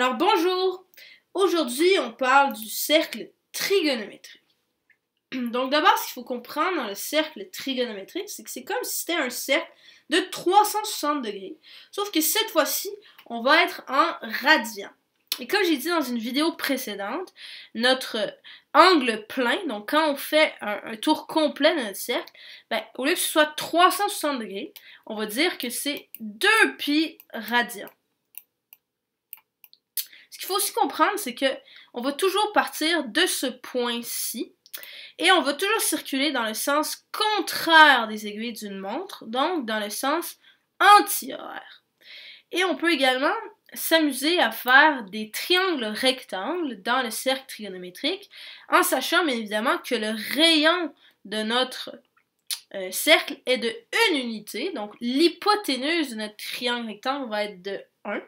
Alors bonjour, aujourd'hui on parle du cercle trigonométrique. Donc d'abord ce qu'il faut comprendre dans le cercle trigonométrique, c'est que c'est comme si c'était un cercle de 360 degrés, sauf que cette fois-ci on va être en radian. Et comme j'ai dit dans une vidéo précédente, notre angle plein, donc quand on fait un tour complet de notre cercle, au lieu que ce soit 360 degrés, on va dire que c'est 2π radians. Ce qu'il faut aussi comprendre, c'est que on va toujours partir de ce point-ci et on va toujours circuler dans le sens contraire des aiguilles d'une montre, donc dans le sens anti-horaire. Et on peut également s'amuser à faire des triangles rectangles dans le cercle trigonométrique, en sachant bien évidemment que le rayon de notre cercle est de 1 unité, donc l'hypoténuse de notre triangle rectangle va être de 1.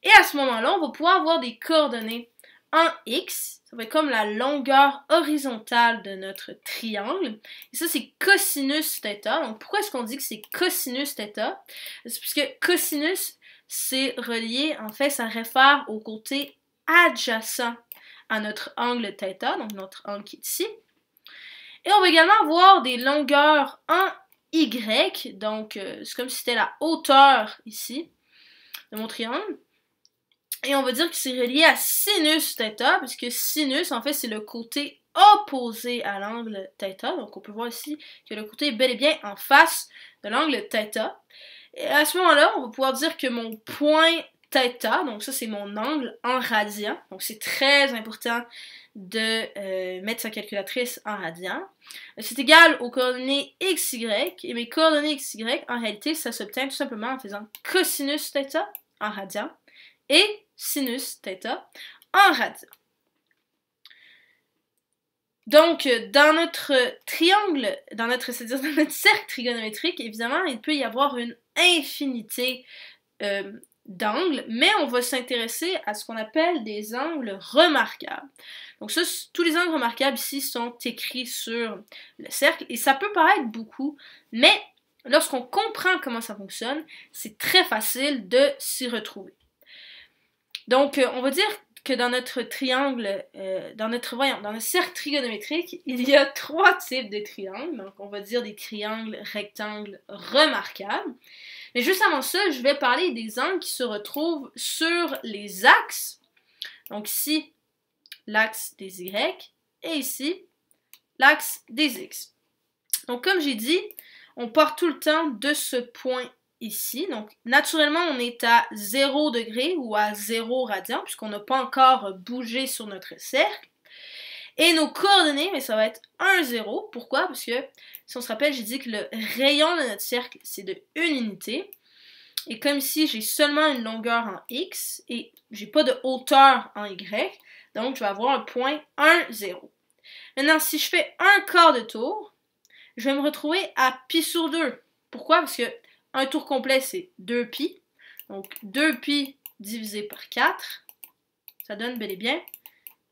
Et à ce moment-là, on va pouvoir avoir des coordonnées en x, ça va être comme la longueur horizontale de notre triangle. Et ça, c'est cosinus θ. Donc, pourquoi est-ce qu'on dit que c'est cosinus θ? C'est puisque cosinus, c'est relié, en fait, ça réfère au côté adjacent à notre angle θ, donc notre angle qui est ici. Et on va également avoir des longueurs en y, donc c'est comme si c'était la hauteur ici de mon triangle. Et on va dire que c'est relié à sinus θ, puisque sinus, en fait, c'est le côté opposé à l'angle θ. Donc, on peut voir ici que le côté est bel et bien en face de l'angle θ. Et à ce moment-là, on va pouvoir dire que mon point θ, donc ça, c'est mon angle en radian. Donc, c'est très important de mettre sa calculatrice en radian. C'est égal aux coordonnées xy. Et mes coordonnées xy, en réalité, ça s'obtient tout simplement en faisant cosinus θ en radian et sinus θ en radian. Donc, dans notre triangle, c'est-à-dire dans notre cercle trigonométrique, évidemment, il peut y avoir une infinité d'angles, mais on va s'intéresser à ce qu'on appelle des angles remarquables. Donc ça, tous les angles remarquables ici sont écrits sur le cercle, et ça peut paraître beaucoup, mais lorsqu'on comprend comment ça fonctionne, c'est très facile de s'y retrouver. Donc, on va dire que dans notre triangle, dans notre cercle trigonométrique, il y a 3 types de triangles. Donc, on va dire des triangles rectangles remarquables. Mais juste avant ça, je vais parler des angles qui se retrouvent sur les axes. Donc ici, l'axe des Y, et ici, l'axe des X. Donc, comme j'ai dit, on part tout le temps de ce point ici. Donc, naturellement, on est à 0 degré ou à 0 radian, puisqu'on n'a pas encore bougé sur notre cercle. Et nos coordonnées, mais ça va être 1, 0. Pourquoi? Parce que, si on se rappelle, j'ai dit que le rayon de notre cercle, c'est de 1 unité. Et comme ici, j'ai seulement une longueur en x, et j'ai pas de hauteur en y, donc je vais avoir un point 1, 0. Maintenant, si je fais un quart de tour, je vais me retrouver à π sur 2. Pourquoi? Parce que un tour complet, c'est 2π. Donc, 2π divisé par 4, ça donne bel et bien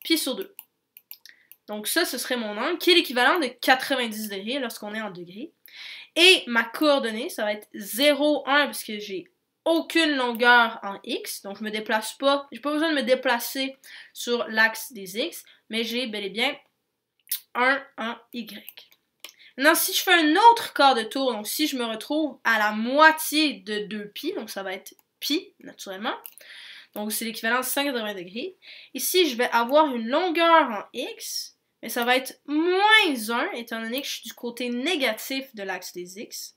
π sur 2. Donc ça, ce serait mon angle, qui est l'équivalent de 90 degrés lorsqu'on est en degrés. Et ma coordonnée, ça va être 0, 1, parce que j'ai aucune longueur en x. Donc, je me déplace pas, j'ai pas besoin de me déplacer sur l'axe des x, mais j'ai bel et bien 1 en y. Maintenant, si je fais un autre quart de tour, donc si je me retrouve à la moitié de 2π, donc ça va être π, naturellement. Donc, c'est l'équivalent de 180 degrés. Ici, je vais avoir une longueur en x, mais ça va être moins 1, étant donné que je suis du côté négatif de l'axe des x.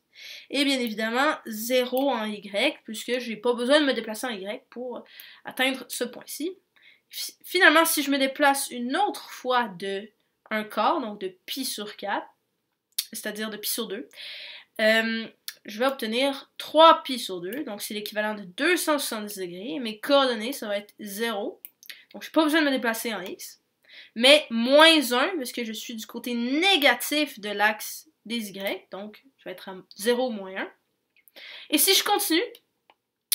Et bien évidemment, 0 en y, puisque je n'ai pas besoin de me déplacer en y pour atteindre ce point-ci. Finalement, si je me déplace une autre fois de 1 quart, donc de π sur 4, c'est-à-dire de π sur 2, je vais obtenir 3π sur 2, donc c'est l'équivalent de 270 degrés. Mes coordonnées, ça va être 0, donc je n'ai pas besoin de me déplacer en x, mais moins 1, parce que je suis du côté négatif de l'axe des y, donc je vais être à 0 moins 1. Et si je continue,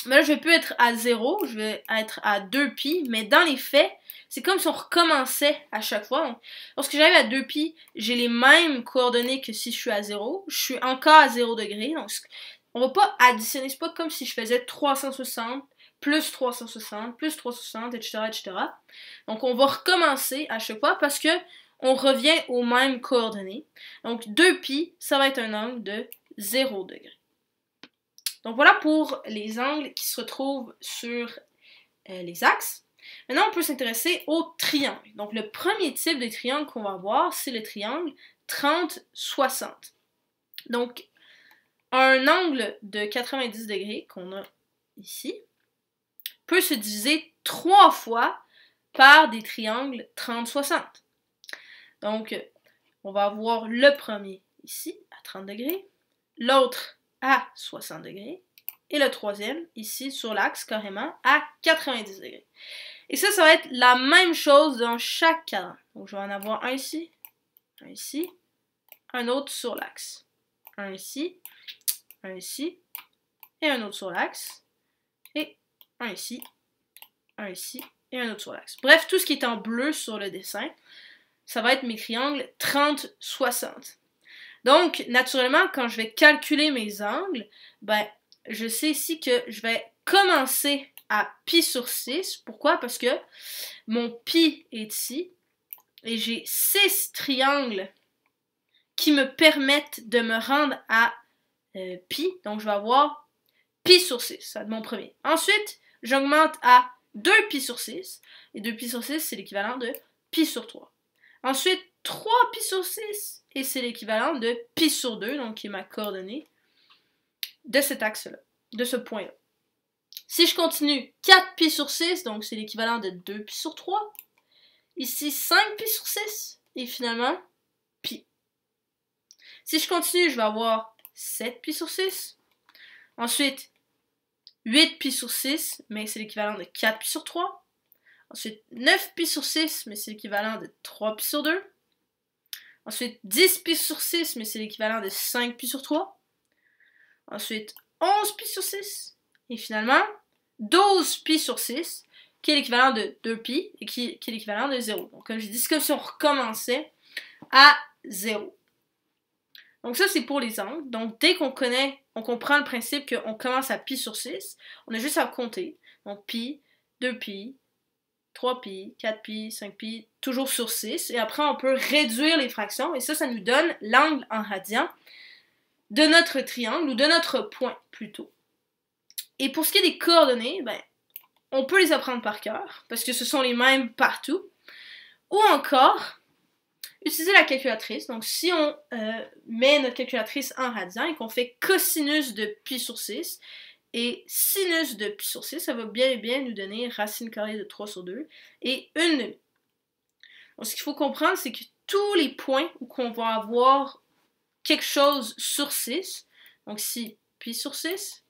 là je vais plus être à 0, je vais être à 2π, mais dans les faits, c'est comme si on recommençait à chaque fois. Donc, lorsque j'arrive à 2π, j'ai les mêmes coordonnées que si je suis à 0. Je suis encore à 0 degré. Donc, on va pas additionner. C'est pas comme si je faisais 360 plus 360, plus 360, etc., etc. Donc, on va recommencer à chaque fois parce que on revient aux mêmes coordonnées. Donc, 2π, ça va être un angle de 0 degré. Donc, voilà pour les angles qui se retrouvent sur les axes. Maintenant, on peut s'intéresser aux triangles. Donc, le premier type de triangle qu'on va voir, c'est le triangle 30-60. Donc, un angle de 90 degrés qu'on a ici peut se diviser 3 fois par des triangles 30-60. Donc, on va avoir le premier ici à 30 degrés, l'autre à 60 degrés, et le troisième ici sur l'axe carrément à 90 degrés. Et ça va être la même chose dans chaque cadran. Donc, je vais en avoir un ici, un autre sur l'axe, un ici, et un autre sur l'axe, et un ici, et un autre sur l'axe. Bref, tout ce qui est en bleu sur le dessin, ça va être mes triangles 30-60. Donc, naturellement, quand je vais calculer mes angles, ben, je sais ici que je vais commencer à π sur 6. Pourquoi? Parce que mon π est ici, et j'ai 6 triangles qui me permettent de me rendre à π. Donc, je vais avoir π sur 6, ça va être mon premier. Ensuite, j'augmente à 2π sur 6, et 2π sur 6, c'est l'équivalent de π sur 3. Ensuite, 3π sur 6, et c'est l'équivalent de π sur 2, donc qui est ma coordonnée de cet axe-là, de ce point-là. Si je continue, 4π sur 6, donc c'est l'équivalent de 2π sur 3. Ici, 5π sur 6, et finalement, π. Si je continue, je vais avoir 7π sur 6. Ensuite, 8π sur 6, mais c'est l'équivalent de 4π sur 3. Ensuite, 9π sur 6, mais c'est l'équivalent de 3π sur 2. Ensuite, 10π sur 6, mais c'est l'équivalent de 5π sur 3. Ensuite, 11π sur 6. Et finalement, 12π sur 6, qui est l'équivalent de 2π et qui est l'équivalent de 0. Donc, comme j'ai dit, c'est comme si on recommençait à 0. Donc, ça, c'est pour les angles. Donc, dès qu'on comprend le principe qu'on commence à π sur 6, on a juste à compter. Donc, π, 2π, 3π, 4π, 5π, toujours sur 6. Et après, on peut réduire les fractions. Et ça nous donne l'angle en radian de notre triangle, ou de notre point, plutôt. Et pour ce qui est des coordonnées, ben, on peut les apprendre par cœur, parce que ce sont les mêmes partout. Ou encore, utiliser la calculatrice. Donc, si on met notre calculatrice en radian et qu'on fait cosinus de π sur 6, et sinus de π sur 6, ça va bien et bien nous donner racine carrée de 3 sur 2 et 1/2. Donc, ce qu'il faut comprendre, c'est que tous les points où on va avoir quelque chose sur 6, donc ici, π sur 6,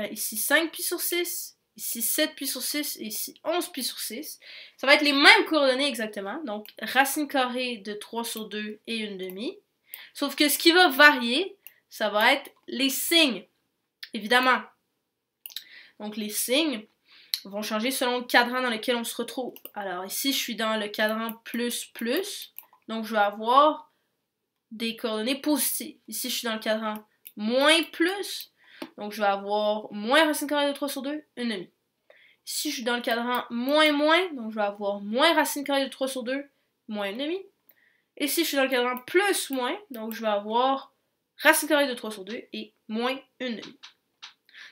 ici 5π sur 6, ici 7π sur 6, et ici 11π sur 6, ça va être les mêmes coordonnées exactement, donc racine carrée de 3 sur 2 et 1/2, sauf que ce qui va varier, ça va être les signes, évidemment. Donc les signes vont changer selon le cadran dans lequel on se retrouve. Alors ici, je suis dans le cadran plus plus, donc je vais avoir des coordonnées positives. Ici, je suis dans le cadran moins plus, donc je vais avoir moins racine carrée de 3 sur 2, 1/2. Ici, je suis dans le cadran moins moins, donc je vais avoir moins racine carrée de 3 sur 2, moins 1/2. Ici, je suis dans le cadran plus moins, donc je vais avoir racine carrée de 3 sur 2 et moins 1/2.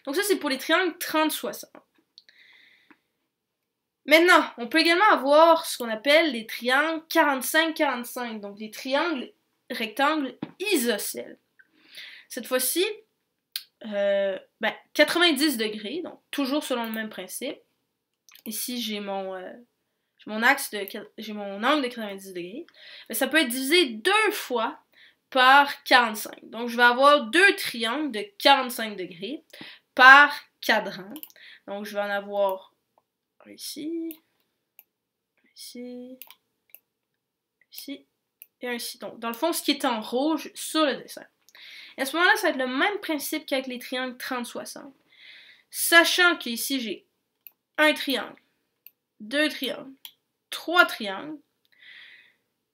Donc ça, c'est pour les triangles 30-60. Maintenant, on peut également avoir ce qu'on appelle les triangles 45-45, donc des triangles rectangles isocèles. Cette fois-ci, 90 degrés, donc toujours selon le même principe. Ici, j'ai mon angle de 90 degrés. Mais ça peut être divisé 2 fois par 45. Donc, je vais avoir 2 triangles de 45 degrés par cadran. Donc, je vais en avoir un ici, et un ici. Donc, dans le fond, ce qui est en rouge sur le dessin. Et à ce moment-là, ça va être le même principe qu'avec les triangles 30-60. Sachant qu'ici, j'ai un triangle, 2 triangles, 3 triangles.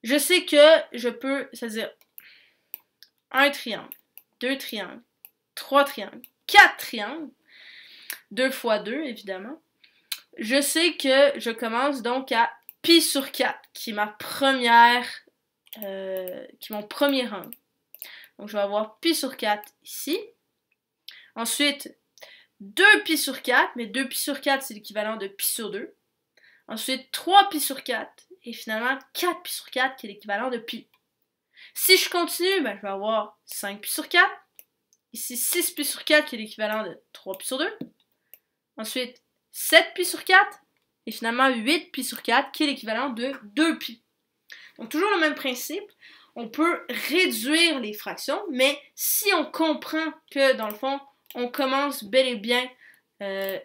Je sais que je peux, c'est-à-dire un triangle, 2 triangles, 3 triangles, 4 triangles, 2 fois 2 évidemment, je sais que je commence donc à pi sur 4, qui est mon premier angle. Donc je vais avoir pi sur 4 ici. Ensuite, 2 pi sur 4, mais 2 pi sur 4 c'est l'équivalent de pi sur 2. Ensuite, 3 pi sur 4, et finalement 4 pi sur 4 qui est l'équivalent de pi. Si je continue, ben, je vais avoir 5 pi sur 4. Ici, 6 pi sur 4 qui est l'équivalent de 3 pi sur 2. Ensuite, 7 pi sur 4. Et finalement, 8 pi sur 4 qui est l'équivalent de 2 pi. Donc, toujours le même principe. On peut réduire les fractions, mais si on comprend que, dans le fond, on commence bel et bien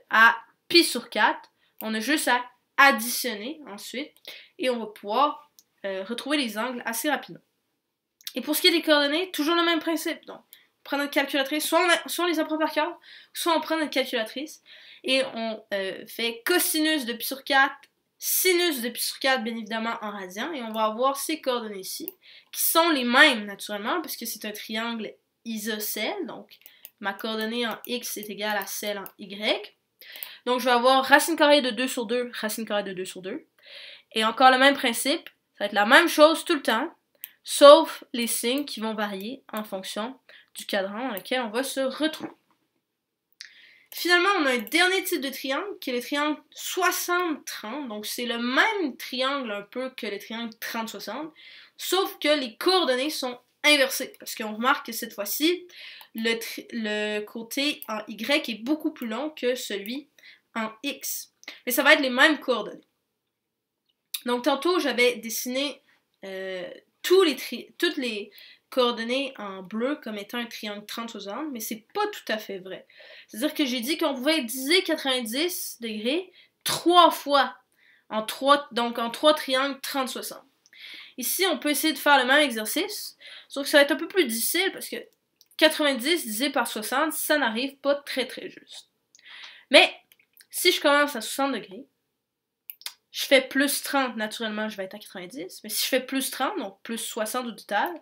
à pi sur 4, on a juste à additionner ensuite et on va pouvoir retrouver les angles assez rapidement. Et pour ce qui est des coordonnées, toujours le même principe. Donc, on prend notre calculatrice, soit on les apprend par cœur, soit on prend notre calculatrice et on fait cosinus de pi sur 4, sinus de pi sur 4, bien évidemment en radians, et on va avoir ces coordonnées ici, qui sont les mêmes naturellement, puisque c'est un triangle isocèle, donc ma coordonnée en x est égale à celle en y. Donc je vais avoir racine carrée de 2 sur 2, racine carrée de 2 sur 2. Et encore le même principe, ça va être la même chose tout le temps, sauf les signes qui vont varier en fonction du cadran dans lequel on va se retrouver. Finalement, on a un dernier type de triangle qui est le triangle 60-30. Donc c'est le même triangle un peu que le triangle 30-60, sauf que les coordonnées sont inversées. Parce qu'on remarque que cette fois-ci, le côté en Y est beaucoup plus long que celui en X. Mais ça va être les mêmes coordonnées. Donc tantôt, j'avais dessiné toutes les coordonnées en bleu comme étant un triangle 30-60, mais c'est pas tout à fait vrai. C'est-à-dire que j'ai dit qu'on pouvait diviser 90 degrés 3 fois, donc en 3 triangles 30-60. Ici, on peut essayer de faire le même exercice, sauf que ça va être un peu plus difficile parce que 90 divisé par 60, ça n'arrive pas très juste. Mais si je commence à 60 degrés, je fais plus 30, naturellement, je vais être à 90. Mais si je fais plus 30, donc plus 60 au total,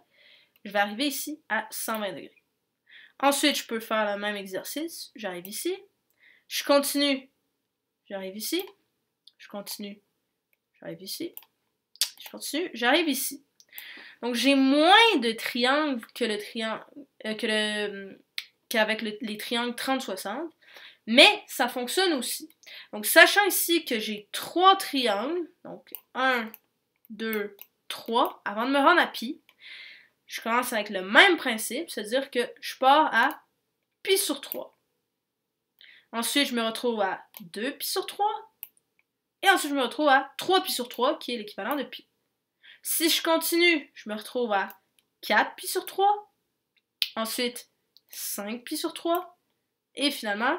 je vais arriver ici à 120 degrés. Ensuite, je peux faire le même exercice. J'arrive ici. Je continue. J'arrive ici. Je continue. J'arrive ici. Je continue. J'arrive ici. Donc, j'ai moins de triangles que qu'avec les triangles 30-60. Mais ça fonctionne aussi. Donc, sachant ici que j'ai 3 triangles, donc 1, 2, 3, avant de me rendre à pi, je commence avec le même principe, c'est-à-dire que je pars à pi sur 3. Ensuite, je me retrouve à 2 pi sur 3. Et ensuite, je me retrouve à 3 pi sur 3, qui est l'équivalent de pi. Si je continue, je me retrouve à 4 pi sur 3. Ensuite, 5 pi sur 3. Et finalement,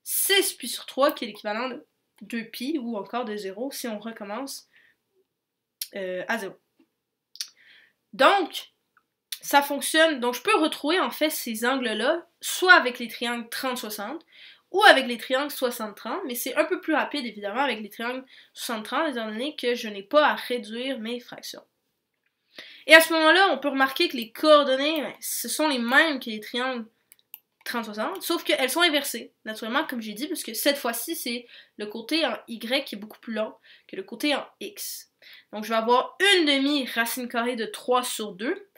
6 pi sur 3, qui est l'équivalent de 2 pi, ou encore de 0, si on recommence à 0. Donc, ça fonctionne. Donc, je peux retrouver en fait ces angles-là, soit avec les triangles 30-60, ou avec les triangles 60-30, mais c'est un peu plus rapide, évidemment, avec les triangles 60-30, étant donné que je n'ai pas à réduire mes fractions. Et à ce moment-là, on peut remarquer que les coordonnées, ce sont les mêmes que les triangles 30-60, sauf qu'elles sont inversées, naturellement, comme j'ai dit, parce que cette fois-ci, c'est le côté en Y qui est beaucoup plus long que le côté en X. Donc, je vais avoir une demi racine carrée de 3 sur 2,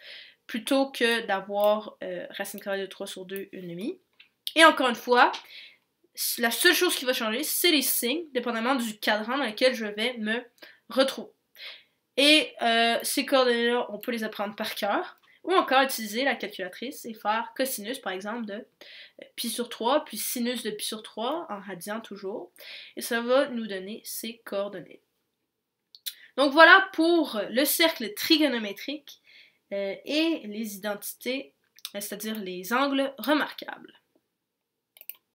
plutôt que d'avoir racine carrée de 3 sur 2, une demi. Et encore une fois, la seule chose qui va changer, c'est les signes, dépendamment du cadran dans lequel je vais me retrouver. Et ces coordonnées-là, on peut les apprendre par cœur, ou encore utiliser la calculatrice et faire cosinus, par exemple, de pi sur 3, puis sinus de pi sur 3, en radian toujours, et ça va nous donner ces coordonnées. Donc voilà pour le cercle trigonométrique et les identités, c'est-à-dire les angles remarquables.